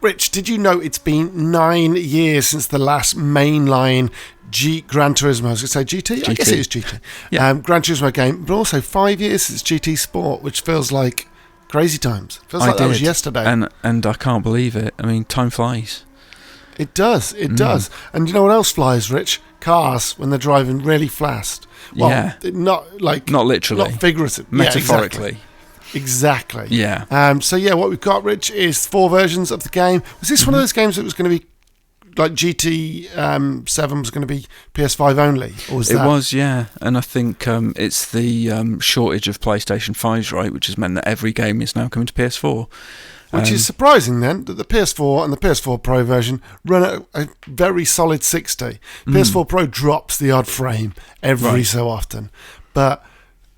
Rich, did you know it's been 9 years since the last mainline Gran Turismo? I was going to say GT? I guess it is GT. Yeah. Gran Turismo game, but also 5 years since GT Sport, which feels like crazy times. Feels like that was yesterday. And I can't believe it. I mean, time flies. It does. It does. And you know what else flies, Rich? Cars, when they're driving really fast. Well, not literally. Not figuratively. Metaphorically. Exactly. Yeah. So what we've got, Rich, is 4 versions of the game. Was this one of those games that was going to be like GT 7 was going to be PS5 only? Or was it was, yeah. And I think it's the shortage of PlayStation 5s, right, which has meant that every game is now coming to PS4. Which is surprising then, that the PS4 and the PS4 Pro version run at a very solid 60. PS4 Pro drops the odd frame every so often. But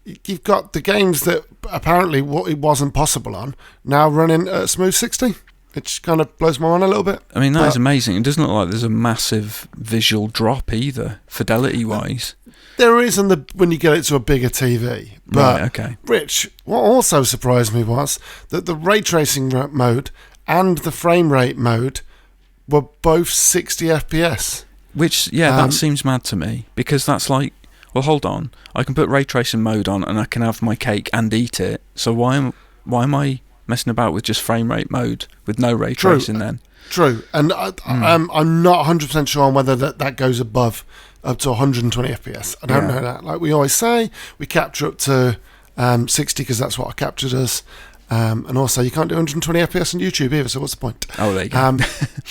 you've got the games that apparently it wasn't possible on now running at smooth 60, which kind of blows my mind a little bit. I mean, that is amazing. It doesn't look like there's a massive visual drop either, fidelity-wise. There is when you get it to a bigger TV. But, right, okay. Rich, what also surprised me was that the ray tracing mode and the frame rate mode were both 60 FPS. Which, that seems mad to me, because that's like, well, hold on, I can put ray tracing mode on and I can have my cake and eat it, so why am I messing about with just frame rate mode with no ray tracing then? True, and I'm not 100% sure on whether that goes up to 120 FPS. I don't know that. Like we always say, we capture up to 60 because that's what our capture does. And also, you can't do 120 FPS on YouTube either, so what's the point? Oh, there you go.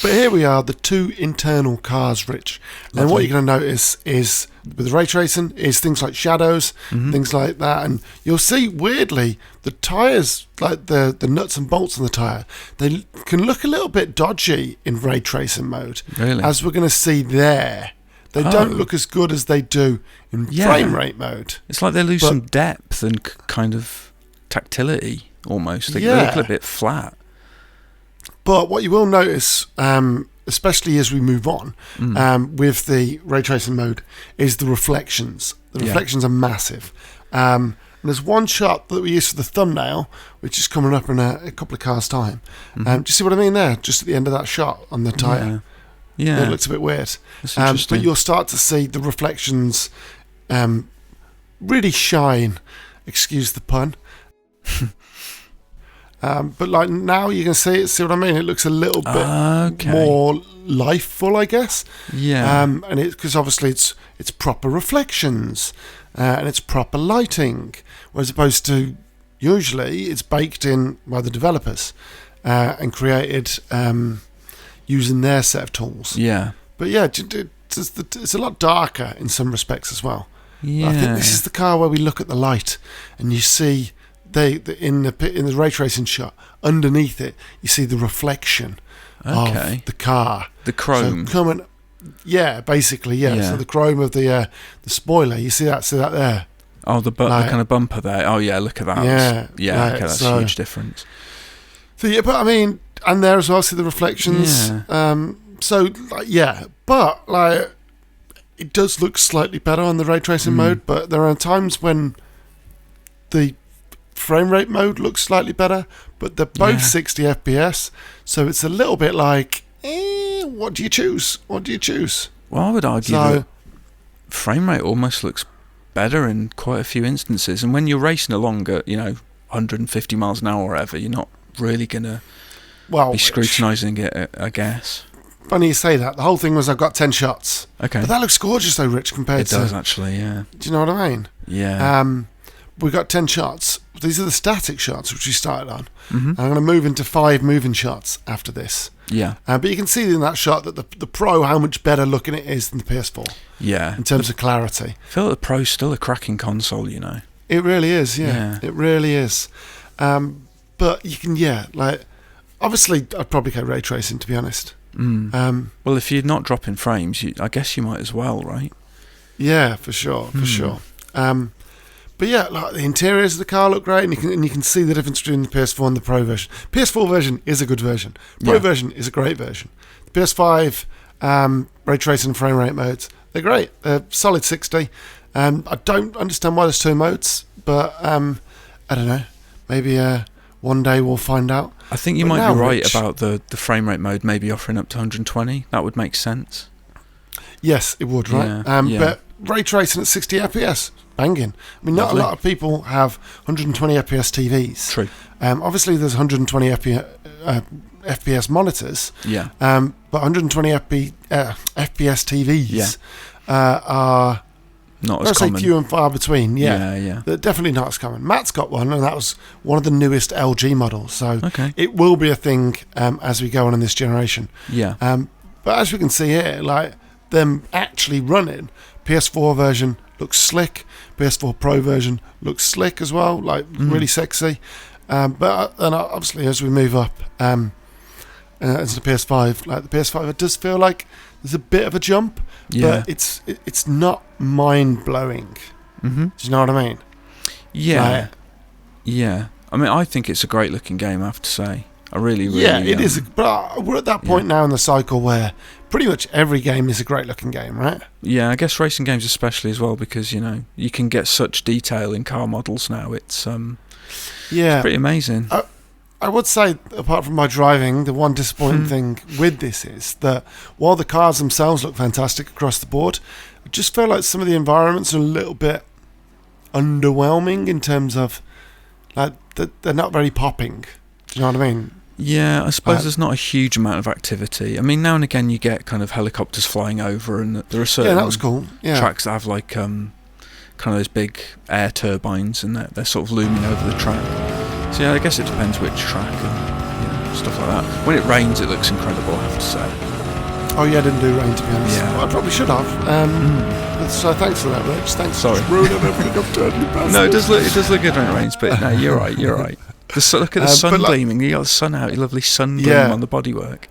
But here we are, the 2 internal cars, Rich. Lovely. And what you're going to notice is, with the ray tracing, is things like shadows, things like that. And you'll see, weirdly, the tyres, like the nuts and bolts on the tyre, they can look a little bit dodgy in ray tracing mode. Really? As we're going to see there. They don't look as good as they do in frame rate mode. It's like they lose some depth and kind of tactility, almost. They look a bit flat. But what you will notice, especially as we move on, with the ray tracing mode, is the reflections. The reflections are massive. And there's one shot that we use for the thumbnail, which is coming up in a couple of cars' time. Do you see what I mean there? Just at the end of that shot on the tyre. Yeah. It looks a bit weird. But you'll start to see the reflections really shine. Excuse the pun. But like now you can see it. See what I mean? It looks a little bit more lifeful, I guess. Yeah. And it's because obviously it's proper reflections and it's proper lighting, whereas opposed to usually it's baked in by the developers and created using their set of tools. Yeah. But it's a lot darker in some respects as well. Yeah. But I think this is the car where we look at the light and you see in the ray tracing shot underneath it, you see the reflection of the car, the chrome. So basically. So the chrome of the spoiler, you see that there. Oh, the kind of bumper there. Oh yeah, look at that. Okay, that's a huge difference. So but I mean, and there as well, see the reflections. But like it does look slightly better on the ray tracing mode, but there are times when the frame rate mode looks slightly better, but they're both 60 FPS, so it's a little bit like, what do you choose? Well, I would argue that frame rate almost looks better in quite a few instances, and when you're racing along at 150 miles an hour or whatever, you're not really going to be scrutinising it, I guess. Funny you say that. The whole thing was I've got 10 shots. Okay. But that looks gorgeous though, Rich, compared to... It does, actually, yeah. Do you know what I mean? Yeah. We got 10 shots. These are the static shots, which we started on. And I'm going to move into 5 moving shots after this. Yeah. But you can see in that shot that the Pro, how much better looking it is than the PS4. Yeah. In terms of clarity. I feel like the Pro's still a cracking console, It really is, yeah. It really is. But you can, obviously I'd probably go ray tracing, to be honest. Well, if you're not dropping frames, I guess you might as well, right? Yeah, for sure. But yeah, like the interiors of the car look great, and you can see the difference between the PS4 and the Pro version. PS4 version is a good version. Pro version is a great version. The PS5 ray tracing and frame rate modes, they're great. They're solid 60. I don't understand why there's 2 modes, but I don't know. Maybe One day we'll find out. I think you might be right about the frame rate mode maybe offering up to 120. That would make sense. Yes, it would, right? But ray tracing at 60 FPS, banging. I mean, not a lot of people have 120 FPS TVs. True. Obviously, there's 120 FPS monitors. Yeah. But 120 FPS TVs are not as common. few and far between. Yeah. They're definitely not as common. Matt's got one, and that was one of the newest LG models. So it will be a thing as we go on in this generation. Yeah. But as we can see here, like them actually running, PS4 version looks slick. PS4 Pro version looks slick as well, like really sexy. But obviously, as we move up into the PS5, like the PS5, it does feel like there's a bit of a jump, but it's not mind blowing. Mm-hmm. Do you know what I mean? Yeah, yeah. I mean, I think it's a great looking game. I have to say, I really. It is. But we're at that point now in the cycle where pretty much every game is a great looking game, right? Yeah, I guess racing games especially as well, because you can get such detail in car models now. It's pretty amazing. I would say, apart from my driving, the one disappointing thing with this is that while the cars themselves look fantastic across the board, I just feel like some of the environments are a little bit underwhelming in terms of like they're not very popping. Do you know what I mean? Yeah, I suppose there's not a huge amount of activity. I mean, now and again you get kind of helicopters flying over, and there are certain that was cool. tracks that have like kind of those big air turbines, and they're sort of looming over the track. So yeah, I guess it depends which track and stuff like that. When it rains, it looks incredible, I have to say. Oh yeah, I didn't do rain, to be honest. Yeah. Well, I probably should have. So thanks for that, Rich. Thanks. Sorry. For ruining everything I've done, you bastard. No, it does look good when it rains, but no, you're right. Look at the sun gleaming. You got the sun out. Your lovely sun gleam on the bodywork.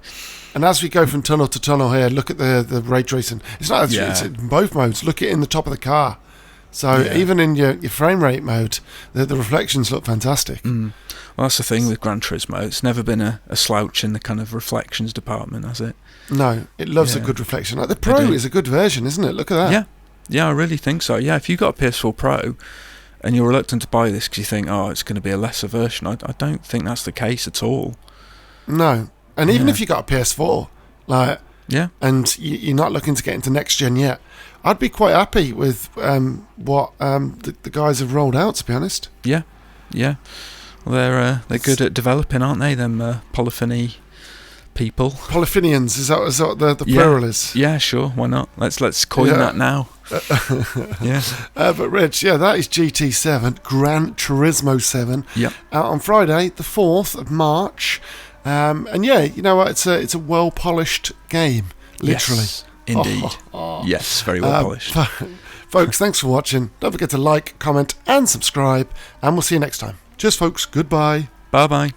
And as we go from tunnel to tunnel here, look at the ray tracing. It's not. It's in both modes. Look at it in the top of the car. So even in your frame rate mode, the reflections look fantastic. Well, that's the thing with Gran Turismo. It's never been a slouch in the kind of reflections department, has it? No, it loves a good reflection. Like the Pro is a good version, isn't it? Look at that. Yeah, I really think so. Yeah, if you've got a PS4 Pro and you're reluctant to buy this because you think, it's going to be a lesser version, I don't think that's the case at all. No, and even if you got a PS4, and you're not looking to get into next gen yet, I'd be quite happy with what the guys have rolled out, to be honest. Yeah. Well, they're good at developing, aren't they? Them polyphony people. Polyphonians, is that the plural is? Yeah, sure. Why not? Let's coin that now. But Rich, that is GT7, Gran Turismo 7. Yep. Out on Friday, the 4th of March. And you know what? It's a well polished game, literally. Yes. Indeed. Yes, very well polished. Folks, thanks for watching. Don't forget to like, comment, and subscribe. And we'll see you next time. Cheers, folks. Goodbye. Bye-bye.